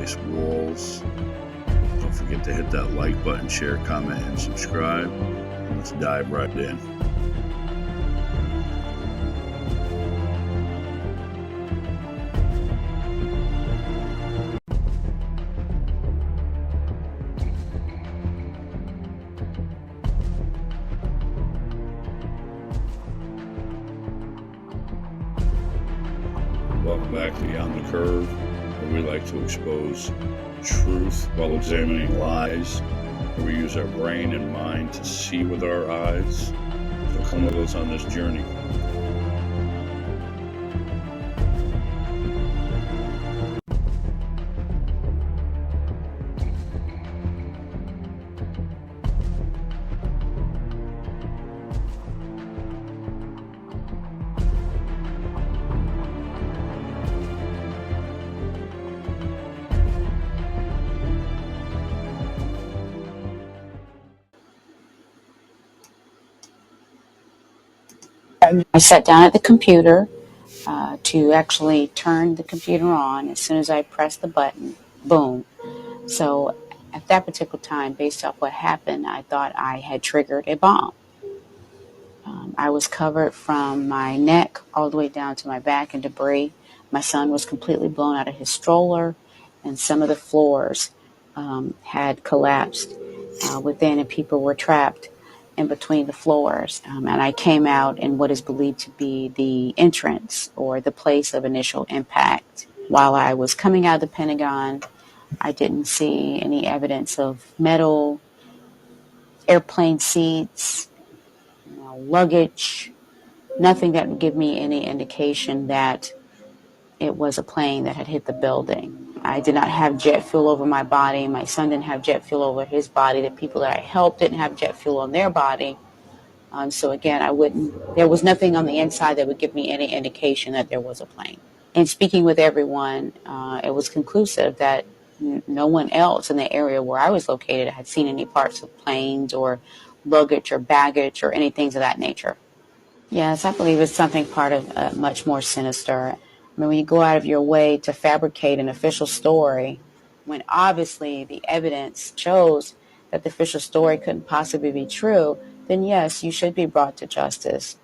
nice walls. Don't forget to hit that like button, share, comment, and subscribe. Let's dive right in. Welcome back to Beyond the Curve, where we like to expose truth while examining lies, where we use our brain and mind to see with our eyes. So come with us on this journey. I sat down at the computer to actually turn the computer on. As soon as I pressed the button, boom. So at that particular time, based off what happened, I thought I had triggered a bomb. I was covered from my neck all the way down to my back in debris. My son was completely blown out of his stroller, and some of the floors had collapsed within, and people were trapped in between the floors. And I came out in what is believed to be the entrance or the place of initial impact. While I was coming out of the Pentagon, I didn't see any evidence of metal, airplane seats, luggage, nothing that would give me any indication that it was a plane that had hit the building. I did not have jet fuel over my body. My son didn't have jet fuel over his body. The people that I helped didn't have jet fuel on their body. So again, there was nothing on the inside that would give me any indication that there was a plane. And speaking with everyone, it was conclusive that no one else in the area where I was located had seen any parts of planes or luggage or baggage or anything of that nature. Yes, I believe it's something part of much more sinister. I mean, when you go out of your way to fabricate an official story, when obviously the evidence shows that the official story couldn't possibly be true, then yes, you should be brought to justice.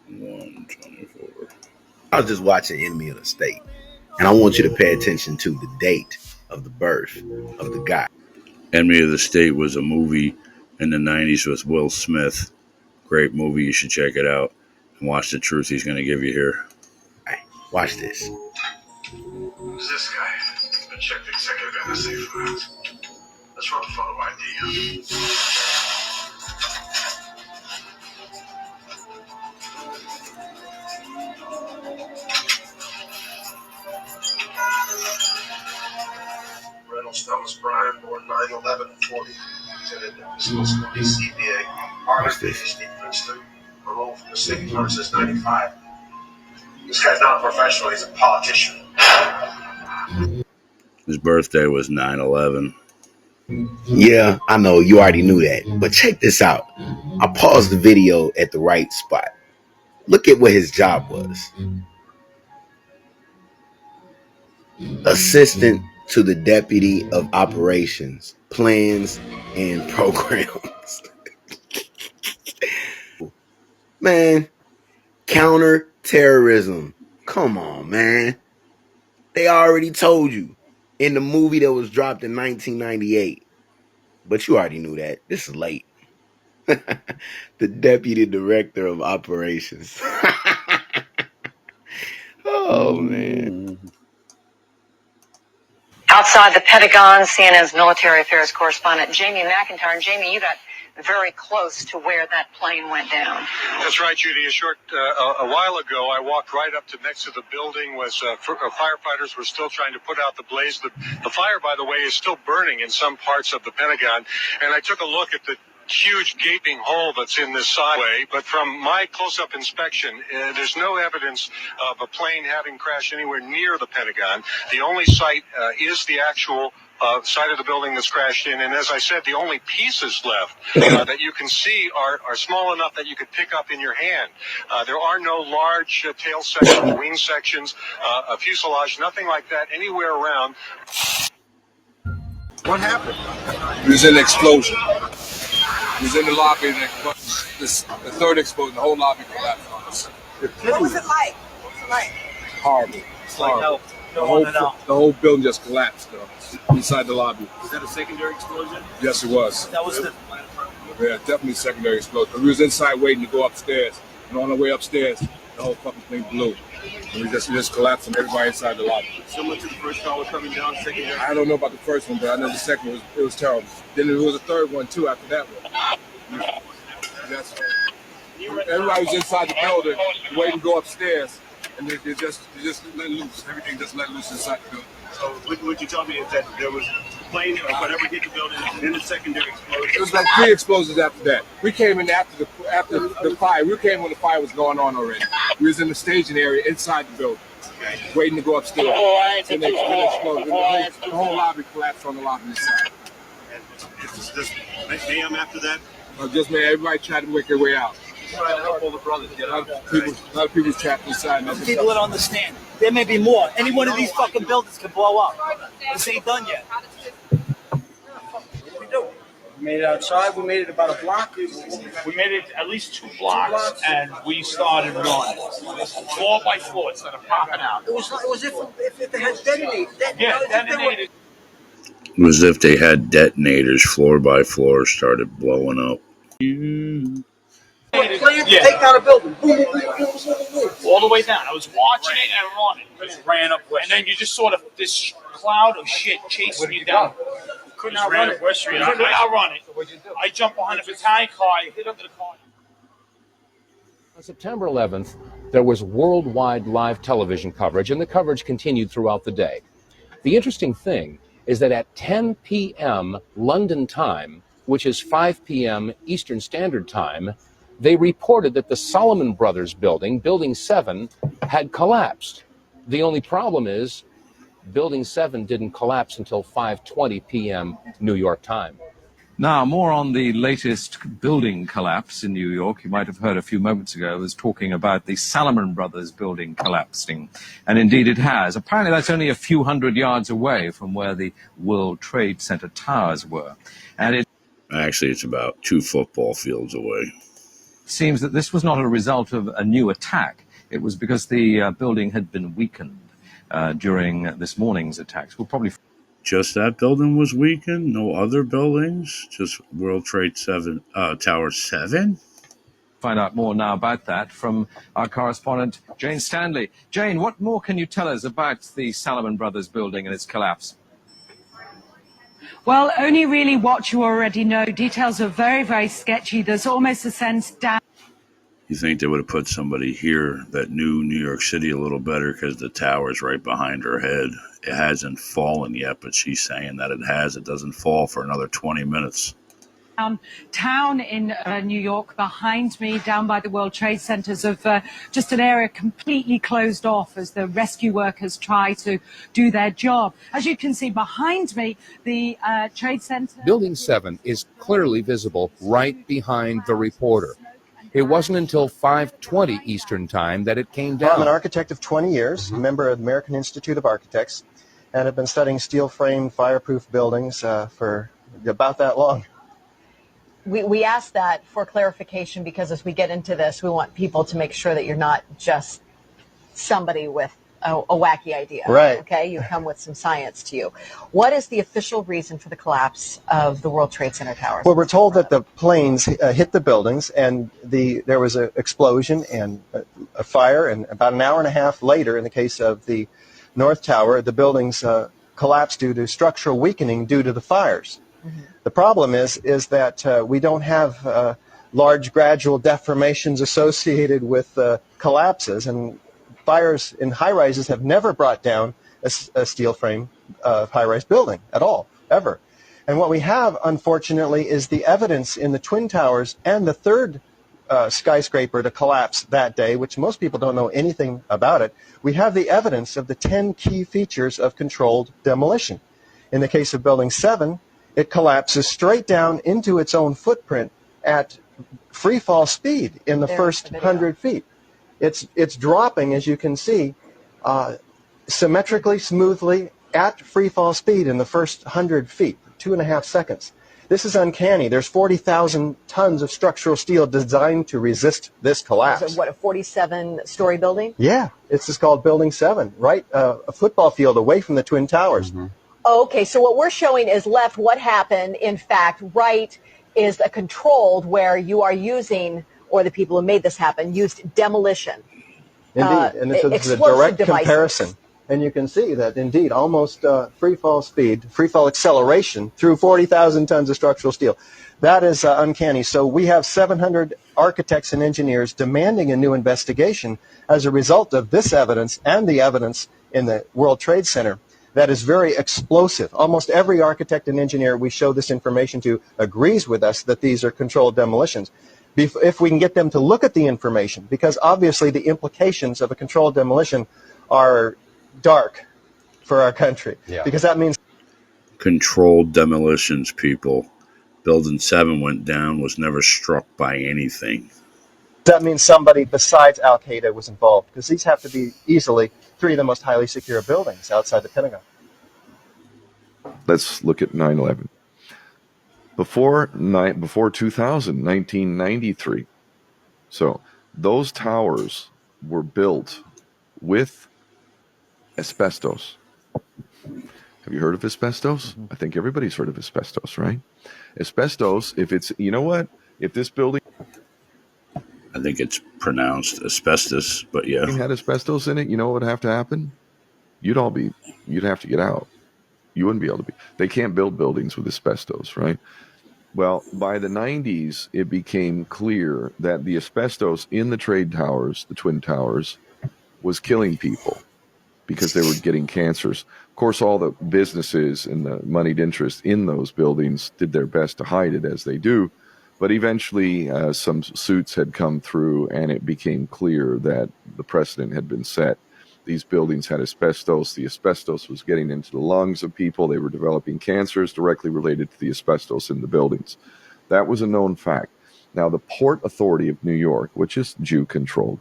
124. I was just watching Enemy of the State, and I want you to pay attention to the date of the birth of the guy. Enemy of the State was a movie in the 90s with Will Smith. Great movie. You should check it out and watch the truth he's going to give you here. Watch this. Who's this guy? He's been checked the executive NSA files. Let's run a photo ID. Reynolds Thomas Bryan, born 9/11/40. Lieutenant in Physical Studies, CPA. RFP, Princeton. Removed from the state since 95. This guy's not a professional, he's a politician. His birthday was 9/11. Yeah, I know you already knew that, but check this out. I paused the video at the right spot. Look at what his job was. Assistant to the Deputy of Operations, Plans, and Programs. Man, counter-terrorism. Come on, man. They already told you in the movie that was dropped in 1998. But you already knew that. This is late. The Deputy Director of Operations. Oh, man. Outside the Pentagon, CNN's military affairs correspondent Jamie McIntyre. And Jamie, you got very close to where that plane went down. That's right, Judy. A while ago, I walked right up to next to the building. Firefighters were still trying to put out the blaze. The fire, by the way, is still burning in some parts of the Pentagon. And I took a look at the huge gaping hole that's in this sideway, but from my close-up inspection, there's no evidence of a plane having crashed anywhere near the Pentagon. The only site is the actual side of the building that's crashed in, and as I said, the only pieces left that you can see are small enough that you could pick up in your hand. There are no large tail sections, wing sections, a fuselage, nothing like that anywhere around. What happened? It was an explosion. It was in the lobby, and the third explosion, the whole lobby collapsed on us. What was it like? What was it like? Horrible. It's like Horrible. no. The whole building just collapsed inside the lobby. Was that a secondary explosion? Yes, it was. That was the. Yeah, definitely secondary explosion. We was inside waiting to go upstairs, and on the way upstairs, the whole fucking thing blew. And we just collapsed on everybody inside the lobby. Similar to the first tower coming down, secondary. I don't know about the first one, but I know the second one was terrible. Then there was a third one too after that one. Everybody was inside the building waiting to go upstairs, and they just let loose. Everything just let loose inside the building. So what you told me is that there was a plane or whatever hit the building, and then the secondary explosion. It was like 3 explosions after that. We came in after the fire. We came when the fire was going on already. We was in the staging area inside the building, waiting to go upstairs. And they exploded. The whole lobby collapsed on the lobby inside. And it's just mayhem after that. Just man, everybody tried to make their way out. Trying to help all the brothers get out. A lot of people trapped inside. People don't understand. There may be more. Any one of these fucking buildings can blow up. This ain't done yet. We made it outside. We made it about a block. We made it at least 2 blocks, and we started running. Floor by floor, instead of popping out. It was if it had detonated. Yeah, detonated. It was as if they had detonators floor by floor started blowing up. Yeah. Take down a building. Boom, boom, boom, boom, boom, boom. All the way down. I was watching it and running. Just ran up West. And then you just sort of this cloud of shit chasing you down. Couldn't outrun it. Couldn't outrun it. I jumped behind a battalion car. I hit under the car. On September 11th, there was worldwide live television coverage, and the coverage continued throughout the day. The interesting thing is that at 10 p.m. London time, which is 5 p.m. Eastern Standard Time, they reported that the Salomon Brothers building, Building 7, had collapsed. The only problem is Building 7 didn't collapse until 5:20 p.m. New York time. Now, more on the latest building collapse in New York. You might have heard a few moments ago, I was talking about the Salomon Brothers building collapsing. And indeed it has. Apparently that's only a few hundred yards away from where the World Trade Center towers were. And it Actually, it's about 2 football fields away. seems that this was not a result of a new attack. It was because the building had been weakened during this morning's attacks. We'll probably... Just that building was weakened? No other buildings? Just World Trade 7, Tower 7? Find out more now about that from our correspondent, Jane Stanley. Jane, what more can you tell us about the Salomon Brothers building and its collapse? Well, only really what you already know. Details are very, very sketchy. There's almost a sense down. You think they would have put somebody here that knew New York City a little better because the tower's right behind her head. It hasn't fallen yet, but she's saying that it has. It doesn't fall for another 20 minutes. Town in New York behind me, down by the World Trade Centers, of just an area completely closed off as the rescue workers try to do their job. As you can see behind me, the Trade Center... Building 7 is clearly visible right behind the reporter. It wasn't until 5:20 Eastern Time that it came down. I'm an architect of 20 years, a member of the American Institute of Architects, and have been studying steel-frame, fireproof buildings for about that long. We ask that for clarification because as we get into this, we want people to make sure that you're not just somebody with a wacky idea. Right. Okay, you come with some science to you. What is the official reason for the collapse of the World Trade Center towers? Well, we're told that the planes hit the buildings, and there was an explosion and a fire, and about an hour and a half later, in the case of the North Tower, the buildings collapsed due to structural weakening due to the fires. Mm-hmm. The problem is that we don't have large gradual deformations associated with collapses, and fires in high-rises have never brought down a steel frame high-rise building at all, ever. And what we have, unfortunately, is the evidence in the Twin Towers and the third skyscraper to collapse that day, which most people don't know anything about it. We have the evidence of the 10 key features of controlled demolition. In the case of Building 7, it collapses straight down into its own footprint at free fall speed in the first 100 feet. It's dropping, as you can see, symmetrically, smoothly, at free fall speed in the first 100 feet, 2.5 seconds. This is uncanny. There's 40,000 tons of structural steel designed to resist this collapse. Is it, what, a 47-story building? Yeah, it's just called Building 7, right a football field away from the Twin Towers. Mm-hmm. Okay, so what we're showing is left what happened. In fact, right is a controlled where you are using, or the people who made this happen, used demolition. Indeed, and so this is a direct comparison. And you can see that, indeed, almost free fall speed, free fall acceleration through 40,000 tons of structural steel. That is uncanny. So we have 700 architects and engineers demanding a new investigation as a result of this evidence and the evidence in the World Trade Center that is very explosive. Almost every architect and engineer we show this information to agrees with us that these are controlled demolitions. If we can get them to look at the information, because obviously the implications of a controlled demolition are dark for our country, because that means Controlled demolitions, people. Building 7 went down, was never struck by anything. that means somebody besides Al Qaeda was involved, because these have to be easily 3 of the most highly secure buildings outside the Pentagon. Let's look at 9/11. Before 2000, 1993. So those towers were built with asbestos. Have you heard of asbestos? Mm-hmm. I think everybody's heard of asbestos, right? Asbestos, if it's, you know what? If this building... I think it's pronounced asbestos, but yeah. Had asbestos in it, you know what would have to happen? You'd have to get out. You wouldn't be able to be. They can't build buildings with asbestos, right? Well, by the 90s, it became clear that the asbestos in the trade towers, the Twin Towers, was killing people because they were getting cancers. Of course, all the businesses and the moneyed interest in those buildings did their best to hide it, as they do. But eventually, some suits had come through, and it became clear that the precedent had been set. These buildings had asbestos. The asbestos was getting into the lungs of people. They were developing cancers directly related to the asbestos in the buildings. That was a known fact. Now, the Port Authority of New York, which is Jew-controlled,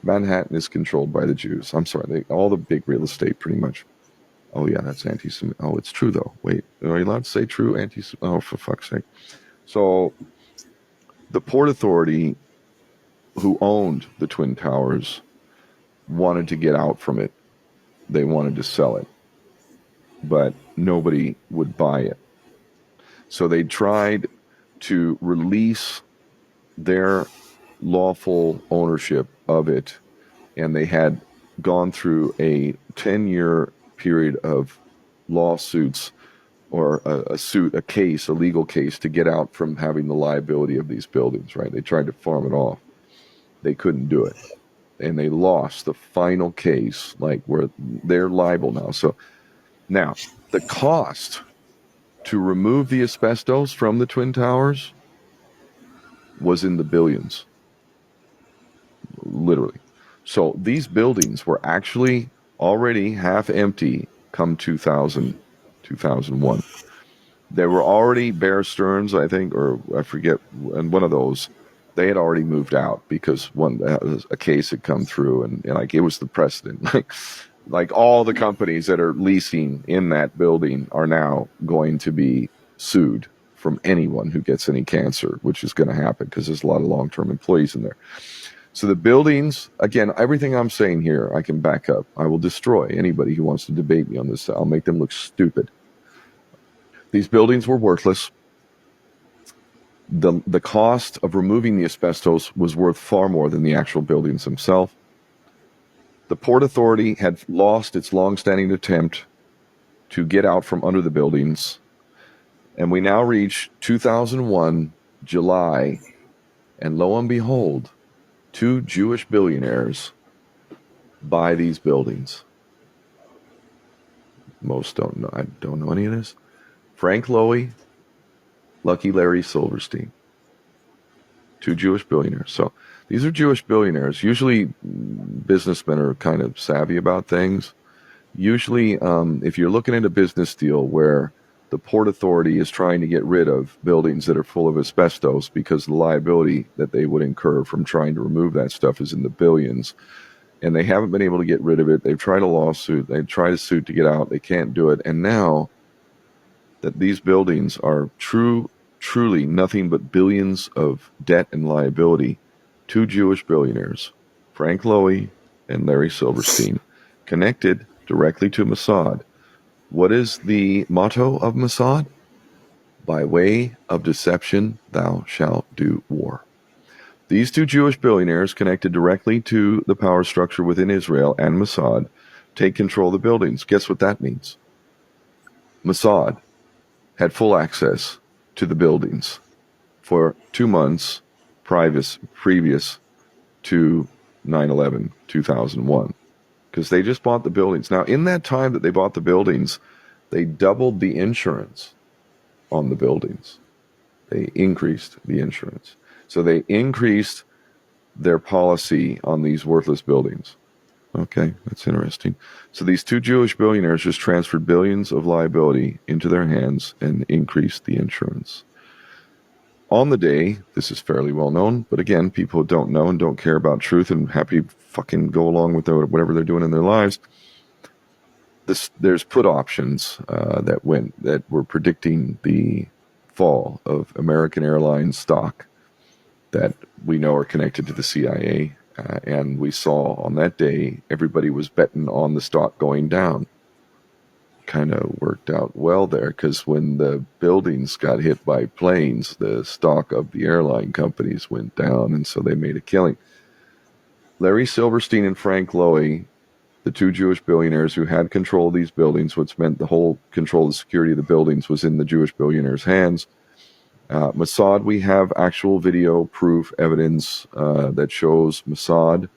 Manhattan is controlled by the Jews. I'm sorry, all the big real estate, pretty much. Oh, yeah, that's anti-Semitic. Oh, it's true, though. Wait, are you allowed to say true anti-Semitic? Oh, for fuck's sake. So, the Port Authority, who owned the Twin Towers, wanted to get out from it. They wanted to sell it, but nobody would buy it. So they tried to release their lawful ownership of it, and they had gone through a 10-year period of lawsuits, or a case, a legal case, to get out from having the liability of these buildings, right? They tried to farm it off. They couldn't do it. And they lost the final case, like where they're liable now. So now the cost to remove the asbestos from the Twin Towers was in the billions, literally. So these buildings were actually already half empty come 2000, 2001. There were already Bear Stearns, I think, or I forget, and one of those, they had already moved out because a case had come through, and like it was the precedent. Like all the companies that are leasing in that building are now going to be sued from anyone who gets any cancer, which is going to happen because there's a lot of long-term employees in there. So the buildings, again, everything I'm saying here, I can back up. I will destroy anybody who wants to debate me on this. I'll make them look stupid. These buildings were worthless. The cost of removing the asbestos was worth far more than the actual buildings themselves. The Port Authority had lost its long-standing attempt to get out from under the buildings, and we now reach 2001, July, and lo and behold, 2 Jewish billionaires buy these buildings. Most don't know. I don't know any of this. Frank Lowy, Lucky Larry Silverstein. 2 Jewish billionaires. So these are Jewish billionaires. Usually businessmen are kind of savvy about things. Usually, if you're looking at a business deal where the Port Authority is trying to get rid of buildings that are full of asbestos because the liability that they would incur from trying to remove that stuff is in the billions, and they haven't been able to get rid of it. They've tried a lawsuit. They've tried a suit to get out. They can't do it. And now that these buildings are truly nothing but billions of debt and liability, 2 Jewish billionaires, Frank Lowy and Larry Silverstein, connected directly to Mossad. What is the motto of Mossad? By way of deception, thou shalt do war. These 2 Jewish billionaires connected directly to the power structure within Israel and Mossad take control of the buildings. Guess what that means? Mossad had full access to the buildings for 2 months previous to 9/11, 2001, because they just bought the buildings. Now, in that time that they bought the buildings, they doubled the insurance on the buildings. They increased the insurance. So they increased their policy on these worthless buildings. Okay, that's interesting. So these 2 Jewish billionaires just transferred billions of liability into their hands and increased the insurance. On the day, this is fairly well known, but again, people who don't know and don't care about truth and happy to fucking go along with whatever they're doing in their lives, there's put options that were predicting the fall of American Airlines stock that we know are connected to the CIA. And we saw on that day, everybody was betting on the stock going down. Kind of worked out well there, because when the buildings got hit by planes, the stock of the airline companies went down, and so they made a killing. Larry Silverstein and Frank Lowy, the 2 Jewish billionaires who had control of these buildings, which meant the whole control of the security of the buildings was in the Jewish billionaires' hands. Mossad, we have actual video proof evidence that shows Mossad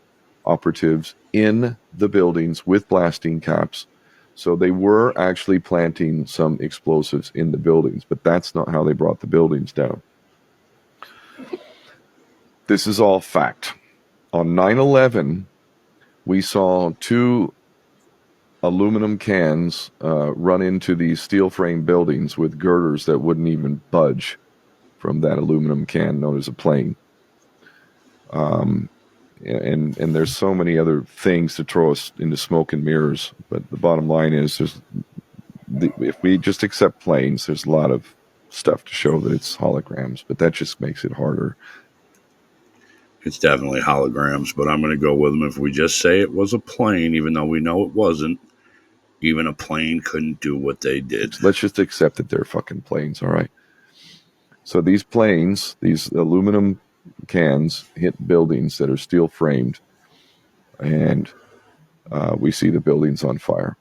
operatives in the buildings with blasting caps. So they were actually planting some explosives in the buildings, but that's not how they brought the buildings down. This is all fact. On 9/11, we saw 2 aluminum cans run into these steel frame buildings with girders that wouldn't even budge from that aluminum can known as a plane. And there's so many other things to throw us into smoke and mirrors, but the bottom line is if we just accept planes, there's a lot of stuff to show that it's holograms, but that just makes it harder. It's definitely holograms, but I'm going to go with them. If we just say it was a plane, even though we know it wasn't, even a plane couldn't do what they did. Let's just accept that they're fucking planes, all right? So these planes, these aluminum cans, hit buildings that are steel framed, and we see the buildings on fire.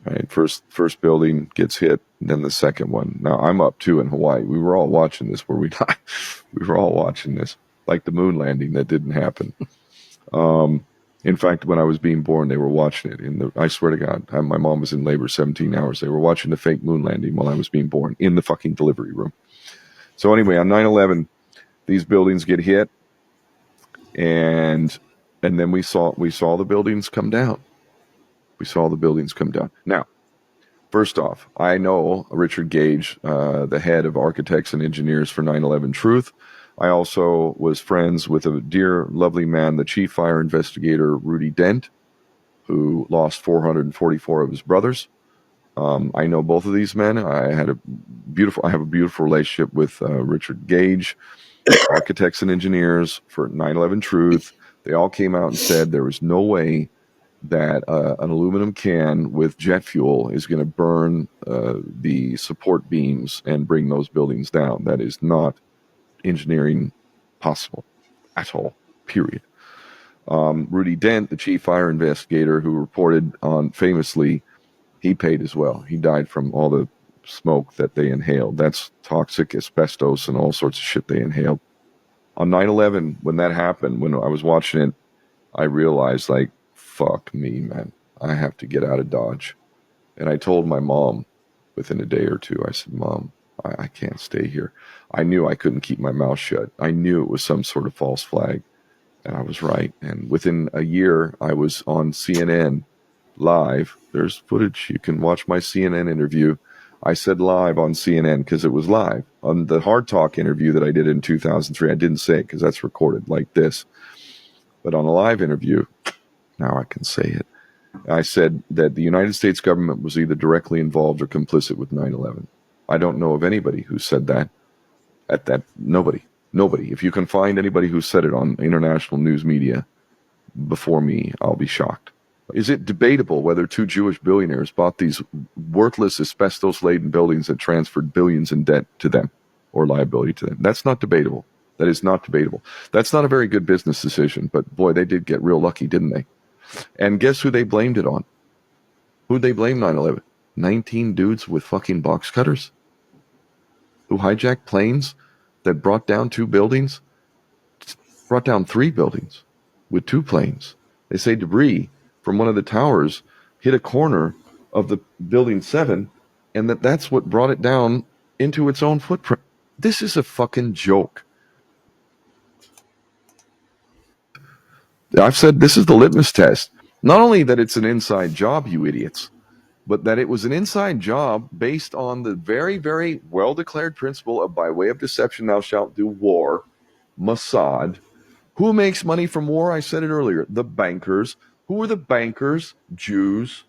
Right, first building gets hit, then the second one. Now I'm up too in Hawaii. We were all watching this, were we not? We were all watching this, like the moon landing that didn't happen. In fact, when I was being born, they were watching it. I swear to God, my mom was in labor 17 hours. They were watching the fake moon landing while I was being born in the fucking delivery room. So anyway, on 9/11, these buildings get hit, and then we saw the buildings come down. We saw the buildings come down. Now, first off, I know Richard Gage, the head of architects and engineers for 9/11 Truth. I also was friends with a dear, lovely man, the chief fire investigator, Rudy Dent, who lost 444 of his brothers. I know both of these men. I have a beautiful relationship with Richard Gage, architects and engineers for 9/11 Truth. They all came out and said there was no way that an aluminum can with jet fuel is going to burn the support beams and bring those buildings down. That is not engineering possible at all, period. Rudy Dent, the chief fire investigator who reported on famously, he paid as well. He died from all the smoke that they inhaled. That's toxic asbestos and all sorts of shit they inhaled. On 9/11, when that happened, when I was watching it, I realized, like, fuck me, man. I have to get out of Dodge. And I told my mom, within a day or two. I said, Mom, I can't stay here. I knew I couldn't keep my mouth shut. I knew it was some sort of false flag. And I was right. And within a year, I was on CNN live. There's footage. You can watch my CNN interview. I said live on CNN because it was live. On the Hard Talk interview that I did in 2003, I didn't say it because that's recorded like this. But on a live interview, now I can say it. I said that the United States government was either directly involved or complicit with 9/11. I don't know of anybody who said that. Nobody. If you can find anybody who said it on international news media before me, I'll be shocked. Is it debatable whether two Jewish billionaires bought these worthless asbestos-laden buildings that transferred billions in debt to them or liability to them? That's not debatable. That is not debatable. That's not a very good business decision, but boy, they did get real lucky, didn't they? And guess who they blamed it on? Who'd they blame 9/11? 19 dudes with fucking box cutters who hijacked planes that brought down three buildings with two planes. They say debris from one of the towers hit a corner of the building 7, and that's what brought it down into its own footprint. This is a fucking joke. I've said this is the litmus test. Not only that it's an inside job, you idiots, but that it was an inside job based on the very, very well-declared principle of by way of deception thou shalt do war, Mossad. Who makes money from war? I said it earlier. The bankers. Who are the bankers? Jews.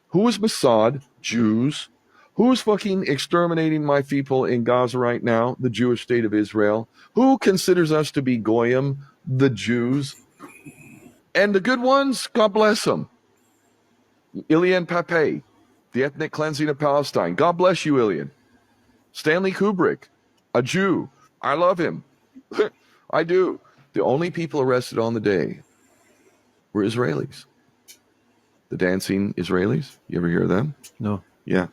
Who is Mossad? Jews. Who's fucking exterminating my people in Gaza right now? The Jewish state of Israel. Who considers us to be Goyim? The Jews. And the good ones, God bless them. Ilian Pape, the ethnic cleansing of Palestine. God bless you, Ilian. Stanley Kubrick, a Jew. I love him. I do. The only people arrested on the day were Israelis. The dancing Israelis. You ever hear of them? No. Yeah.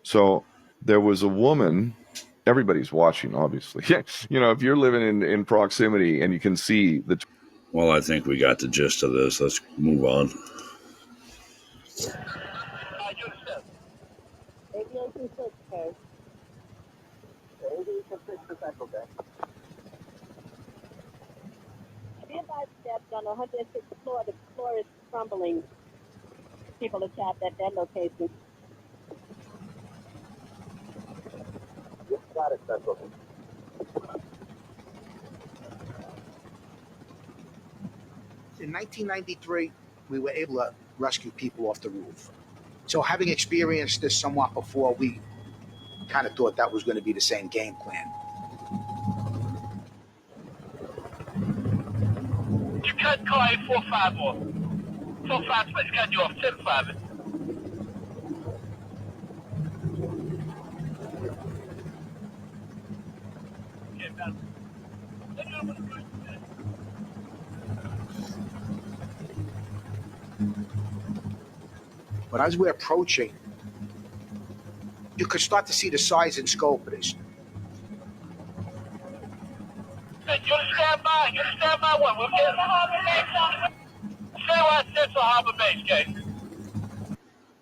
So there was a woman. Everybody's watching, obviously. You know, if you're living in proximity and you can see the. Well, I think we got the gist of this. Let's move on. Be advised that on 106th floor, the floor is crumbling. People are trapped at that location. Got it, Central. In 1993, we were able to rescue people off the roof. So having experienced this somewhat before, we kind of thought that was going to be the same game plan. You can't call 845 off. 45 space, cut you off 10-5. But as we're approaching, you could start to see the size and scope of this. Hey, you understand my? You understand my what? We'll get Say what Central Harbor Base, okay?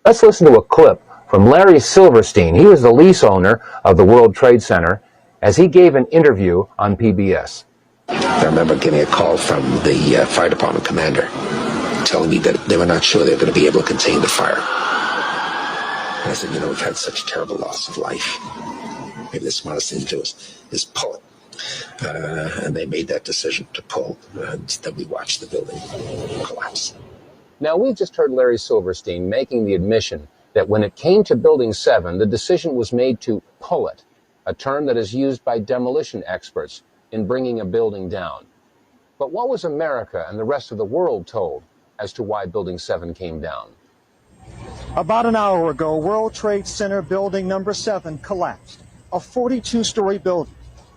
Let's listen to a clip from Larry Silverstein. He was the lease owner of the World Trade Center as he gave an interview on PBS. I remember getting a call from the fire department commander telling me that they were not sure they were going to be able to contain the fire. And I said, you know, we've had such terrible loss of life. Maybe the smartest thing to do is pull it. And they made that decision to pull, and then we watched the building collapse. Now, we've just heard Larry Silverstein making the admission that when it came to Building 7, the decision was made to pull it, a term that is used by demolition experts in bringing a building down. But what was America and the rest of the world told as to why Building 7 came down? About an hour ago, World Trade Center building number 7 collapsed, a 42-story building,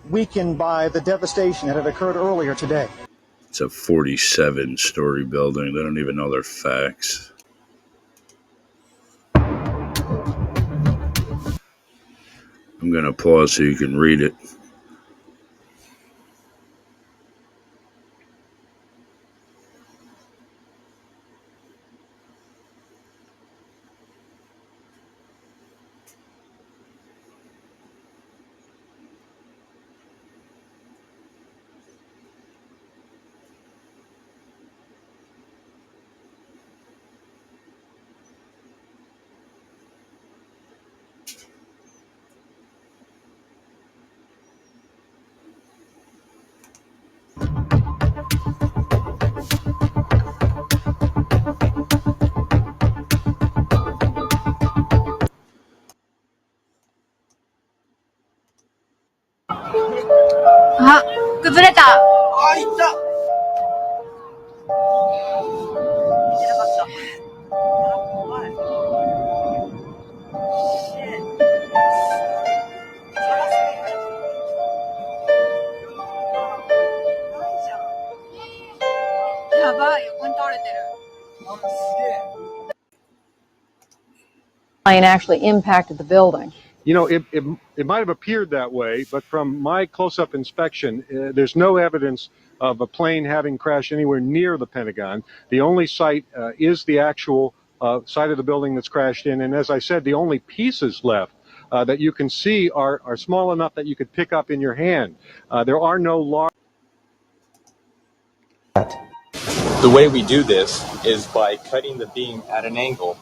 weakened by the devastation that had occurred earlier today. It's a 47-story building. They don't even know their facts. I'm going to pause so you can read it. plane actually impacted the building. You know, it might have appeared that way, but from my close-up inspection, there's no evidence of a plane having crashed anywhere near the Pentagon. The only site is the actual site of the building that's crashed in, and as I said, the only pieces left that you can see are small enough that you could pick up in your hand. There are no large... The way we do this is by cutting the beam at an angle.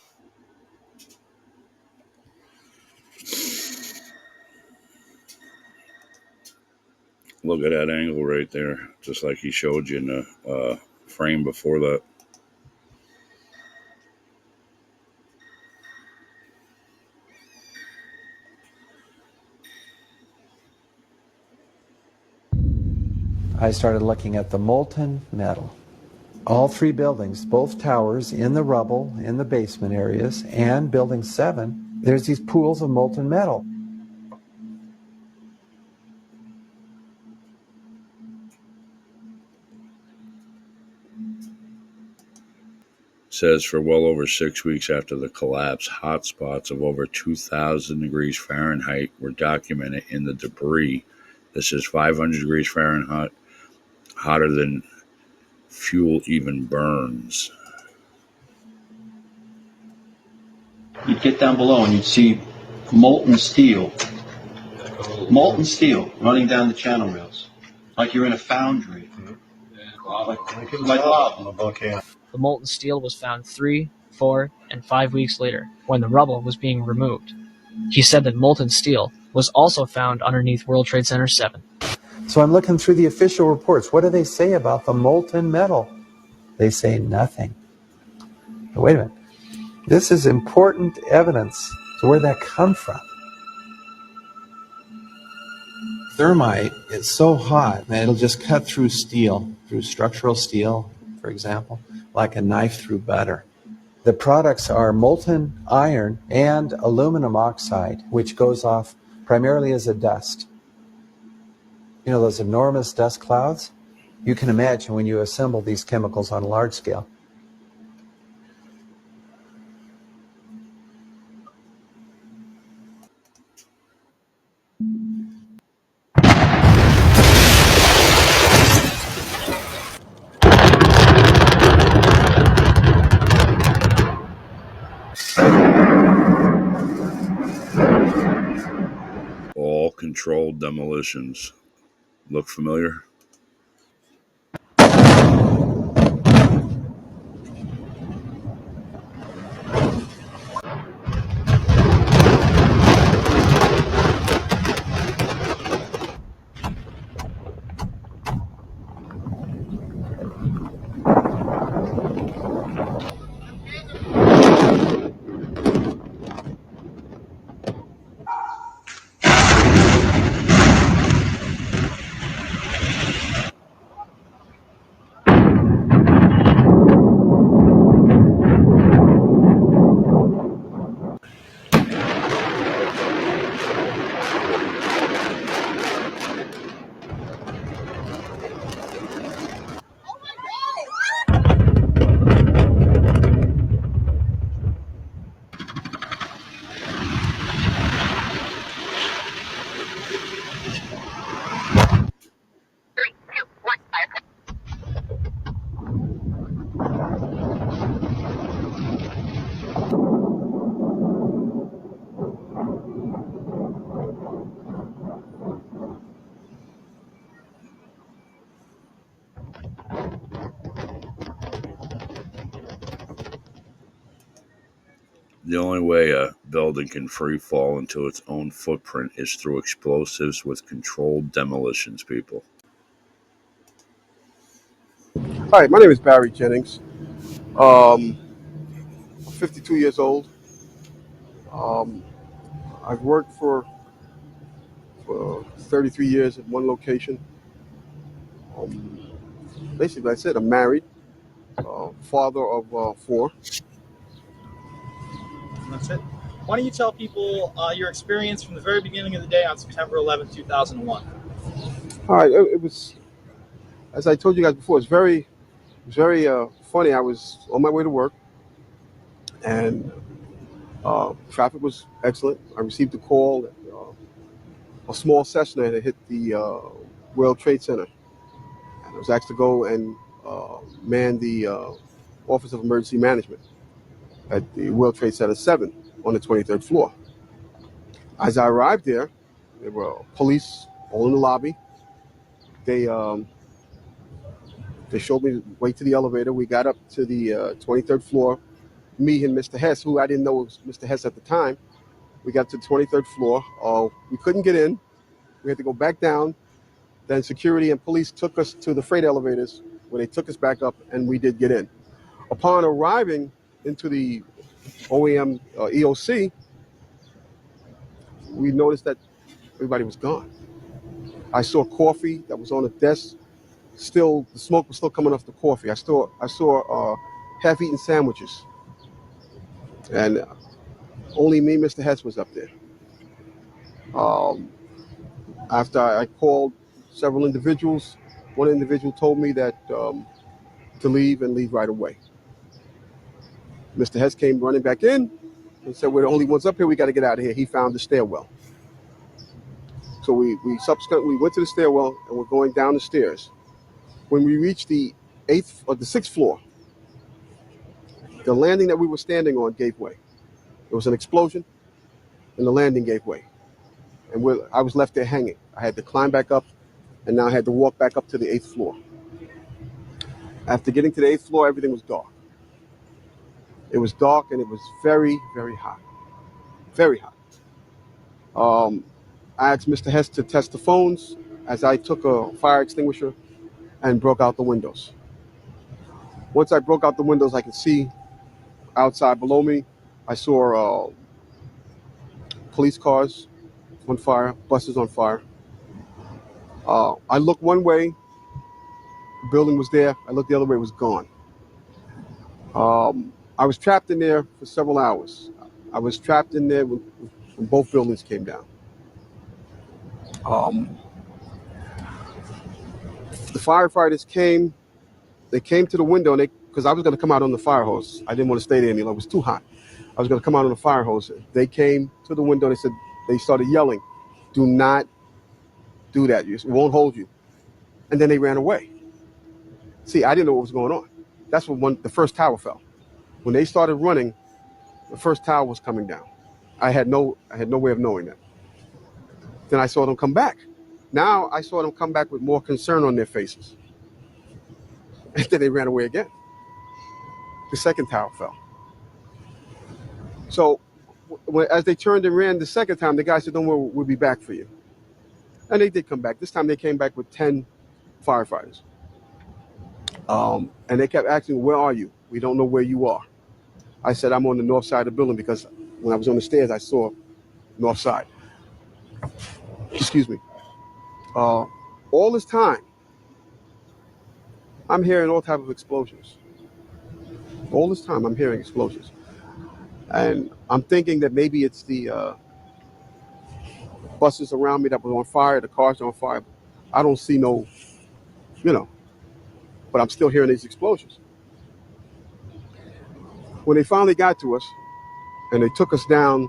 Look at that angle right there, just like he showed you in the frame before that. I started looking at the molten metal. All three buildings, both towers in the rubble, in the basement areas, and building 7, there's these pools of molten metal. Says for well over 6 weeks after the collapse, hot spots of over 2,000 degrees Fahrenheit were documented in the debris. This is 500 degrees Fahrenheit, hotter than fuel even burns. You'd get down below and you'd see molten steel running down the channel rails, like you're in a foundry, like lava. The molten steel was found 3, 4, and 5 weeks later, when the rubble was being removed. He said that molten steel was also found underneath World Trade Center 7. So I'm looking through the official reports. What do they say about the molten metal? They say nothing. But wait a minute. This is important evidence. So where'd that come from? Thermite is so hot that it'll just cut through steel, through structural steel, for example, like a knife through butter. The products are molten iron and aluminum oxide, which goes off primarily as a dust. You know those enormous dust clouds? You can imagine when you assemble these chemicals on a large scale. All controlled demolitions. Look familiar? The only way a building can free fall into its own footprint is through explosives with controlled demolitions, people. Hi, my name is Barry Jennings. I'm 52 years old. I've worked for 33 years at one location. Basically, I said I'm married, father of 4. That's it. Why don't you tell people your experience from the very beginning of the day on September 11th, 2001? All right, it was, as I told you guys before, it's very funny. I was on my way to work, and Traffic was excellent. I received a call that a small Cessna had hit the World Trade Center. And I was asked to go and man the Office of Emergency Management at the World Trade Center 7 on the 23rd floor. As I arrived there were police all in the lobby. They showed me the way to the elevator. We got up to the 23rd floor. Me and Mr. Hess, who I didn't know was Mr. Hess at the time, we got to the 23rd floor. We couldn't get in. We had to go back down. Then security and police took us to the freight elevators where they took us back up, and we did get in. Upon arriving into the OEM EOC, we noticed that everybody was gone. I saw coffee that was on the desk. Still, the smoke was still coming off the coffee. I saw half-eaten sandwiches, and only me, Mr. Hess, was up there. After I called several individuals, one individual told me that to leave and leave right away. Mr. Hess came running back in and said, "We're the only ones up here. We got to get out of here." He found the stairwell. So we subsequently went to the stairwell and we're going down the stairs. When we reached the 8th or the 6th floor, the landing that we were standing on gave way. There was an explosion and the landing gave way. And I was left there hanging. I had to climb back up, and now I had to walk back up to the 8th floor. After getting to the 8th floor, everything was dark. It was dark and it was very, very hot. Very hot. I asked Mr. Hess to test the phones as I took a fire extinguisher and broke out the windows. Once I broke out the windows, I could see outside below me. I saw police cars on fire, buses on fire. I looked one way, the building was there. I looked the other way, it was gone. I was trapped in there for several hours. I was trapped in there when both buildings came down. The firefighters came. They came to the window, and because I was going to come out on the fire hose. I didn't want to stay there any longer. It was too hot. I was going to come out on the fire hose. They came to the window. They started yelling, "Do not do that. It won't hold you." And then they ran away. See, I didn't know what was going on. That's when the first tower fell. When they started running, the first tower was coming down. I had no way of knowing that. Then I saw them come back. Now I saw them come back with more concern on their faces. And then they ran away again. The second tower fell. So as they turned and ran the second time, the guy said, "Don't worry, we'll be back for you." And they did come back. This time they came back with 10 firefighters. And they kept asking, "Where are you? We don't know where you are." I said, "I'm on the north side of the building," because when I was on the stairs, I saw north side. Excuse me. All this time, I'm hearing all type of explosions. All this time, I'm hearing explosions. And I'm thinking that maybe it's the buses around me that were on fire, the cars are on fire. I don't see no, but I'm still hearing these explosions. When they finally got to us and they took us down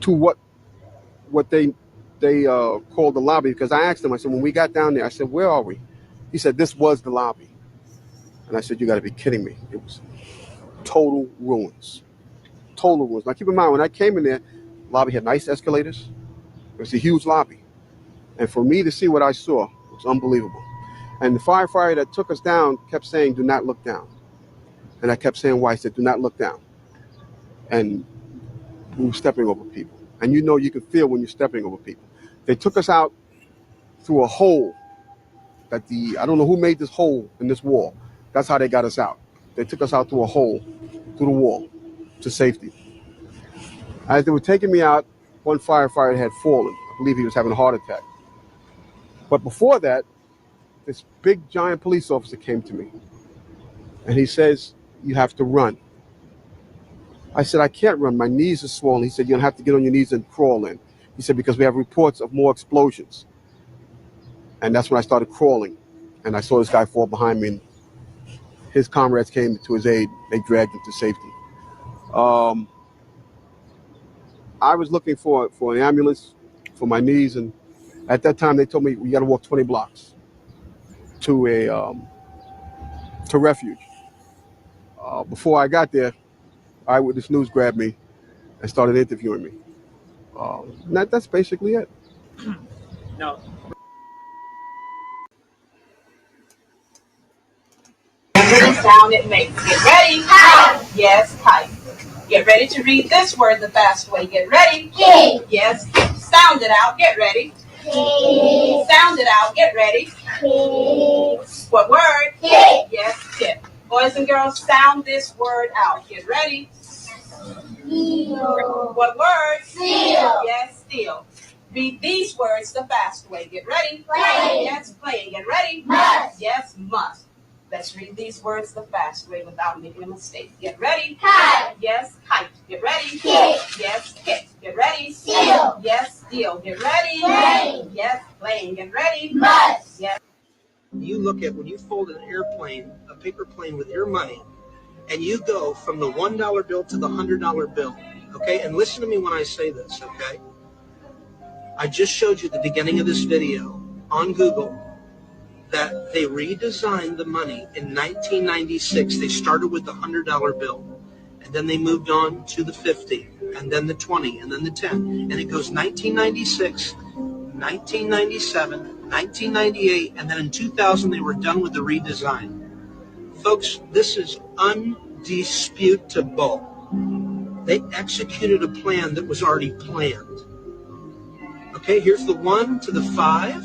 to what they called the lobby, because I asked them, I said, when we got down there, I said, "Where are we?" He said, "This was the lobby." And I said, "You got to be kidding me." It was total ruins. Total ruins. Now keep in mind, when I came in there, the lobby had nice escalators. It was a huge lobby. And for me to see what I saw was unbelievable. And the firefighter that took us down kept saying, "Do not look down." And I kept saying, "Why?" He said, "Do not look down." And we were stepping over people. And you can feel when you're stepping over people. They took us out through a hole I don't know who made this hole in this wall. That's how they got us out. They took us out through a hole, through the wall, to safety. As they were taking me out, one firefighter had fallen. I believe he was having a heart attack. But before that, this big giant police officer came to me. And he says, "You have to run." I said, "I can't run. My knees are swollen." He said, "You're going to have to get on your knees and crawl in." He said, "Because we have reports of more explosions." And that's when I started crawling. And I saw this guy fall behind me. And his comrades came to his aid. They dragged him to safety. I was looking for an ambulance for my knees, and at that time they told me we got to walk 20 blocks to a to refuge. Before I got there, Eyewitness News grabbed me and started interviewing me. That's basically it. No. The sound it makes. Get ready. Kite. Yes, kite. Get ready to read this word the fast way. Get ready. Key. Yes. Sound it out. Get ready. Key. Sound it out. Get ready. Key. What word? Key. Yes, tip. Boys and girls, sound this word out. Get ready. Seal. What word? Seal. Yes, steel. Read these words the fast way. Get ready. Play. Yes, play. Get ready. Must. Yes, must. Let's read these words the fast way without making a mistake. Get ready. Kite. Yes, kite. Get ready. Kick. Yes, kick. Get ready. Seal. Yes, steel. Get ready. Plane. Yes, plane. Get ready. Must. Yes. You look at when you fold an airplane, a paper plane with your money, and you go from the $1 bill to the $100 bill, okay? And listen to me when I say this, okay? I just showed you the beginning of this video on Google that they redesigned the money in 1996. They started with the $100 bill, and then they moved on to the 50, and then the 20, and then the 10. And it goes 1996, 1997, 1998, and then in 2000 they were done with the redesign. Folks, this is undisputable. They executed a plan that was already planned. Okay, here's the 1 to the 5.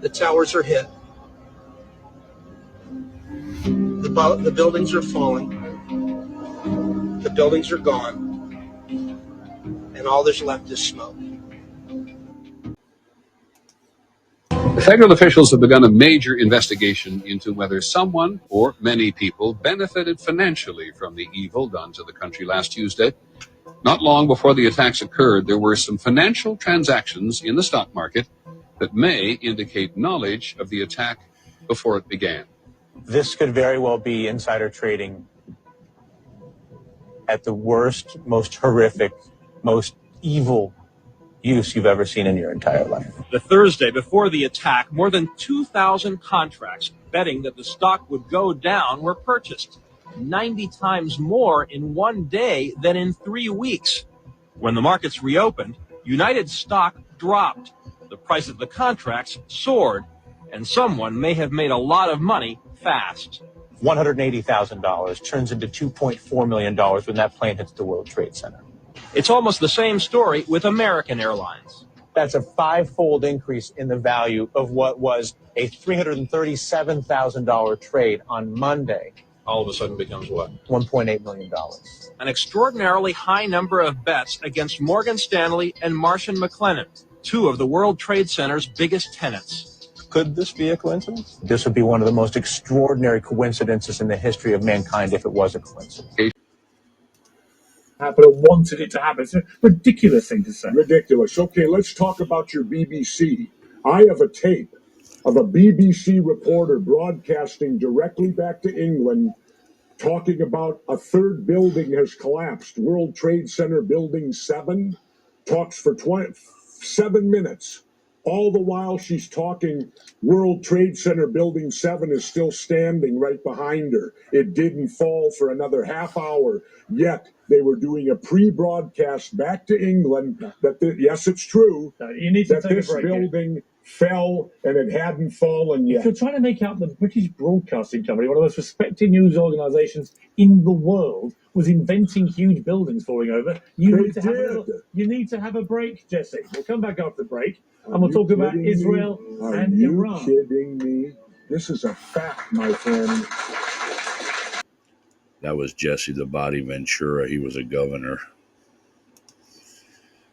The towers are hit. The buildings are falling. The buildings are gone. And all there's left is smoke. Federal officials have begun a major investigation into whether someone or many people benefited financially from the evil done to the country last Tuesday. Not long before the attacks occurred, there were some financial transactions in the stock market that may indicate knowledge of the attack before it began. This could very well be insider trading at the worst, most horrific, most evil use you've ever seen in your entire life. The Thursday before the attack, more than 2,000 contracts betting that the stock would go down were purchased, 90 times more in one day than in 3 weeks. When the markets reopened, United stock dropped. The price of the contracts soared, and someone may have made a lot of money fast. $180,000 turns into $2.4 million when that plane hits the World Trade Center. It's almost the same story with American Airlines. That's a 5-fold increase in the value of what was a $337,000 trade on Monday. All of a sudden becomes what? $1.8 million. An extraordinarily high number of bets against Morgan Stanley and Marsh & McLennan, two of the World Trade Center's biggest tenants. Could this be a coincidence? This would be one of the most extraordinary coincidences in the history of mankind if it was a coincidence. But wanted it to happen. It's a ridiculous thing to say. Ridiculous. Okay, let's talk about your BBC. I have a tape of a BBC reporter broadcasting directly back to England talking about a third building has collapsed. World Trade Center Building 7 talks for 7 minutes. All the while she's talking, World Trade Center Building 7 is still standing right behind her. It didn't fall for another half hour, yet they were doing a pre-broadcast back to England that, yes, it's true, you need to that take this a break building fell and it hadn't fallen yet. If you're trying to make out the British Broadcasting Company, one of the most respected news organisations in the world, was inventing huge buildings falling over, you need to have a break, Jesse. We'll come back after the break, and we'll talk about Israel and Iran. Are you kidding me? This is a fact, my friend. That was Jesse the Body Ventura. He was a governor.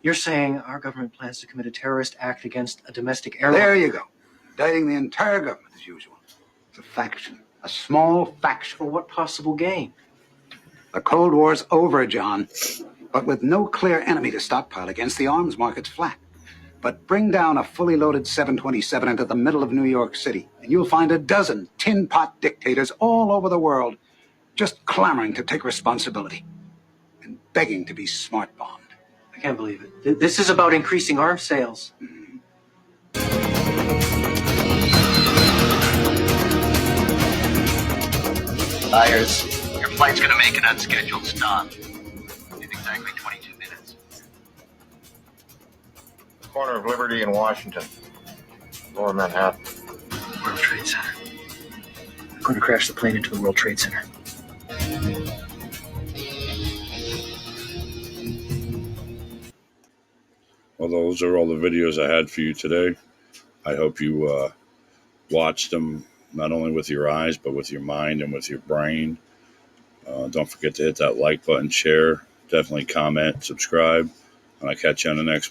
You're saying our government plans to commit a terrorist act against a domestic airline? There you go. Indicting the entire government as usual. It's a faction. A small faction. For what possible gain? The Cold War's over, John. But with no clear enemy to stockpile against, the arms market's flat. But bring down a fully loaded 727 into the middle of New York City, and you'll find a dozen tin pot dictators all over the world just clamoring to take responsibility and begging to be smart-bombed. I can't believe it. This is about increasing arms sales. Myers, your flight's gonna make an unscheduled stop. In exactly 22 minutes. Corner of Liberty and Washington. Lower Manhattan. World Trade Center. I'm going to crash the plane into the World Trade Center. Well, those are all the videos I had for you today. I hope you watched them not only with your eyes, but with your mind and with your brain. Don't forget to hit that like button, share, definitely comment, subscribe, and I'll catch you on the next one.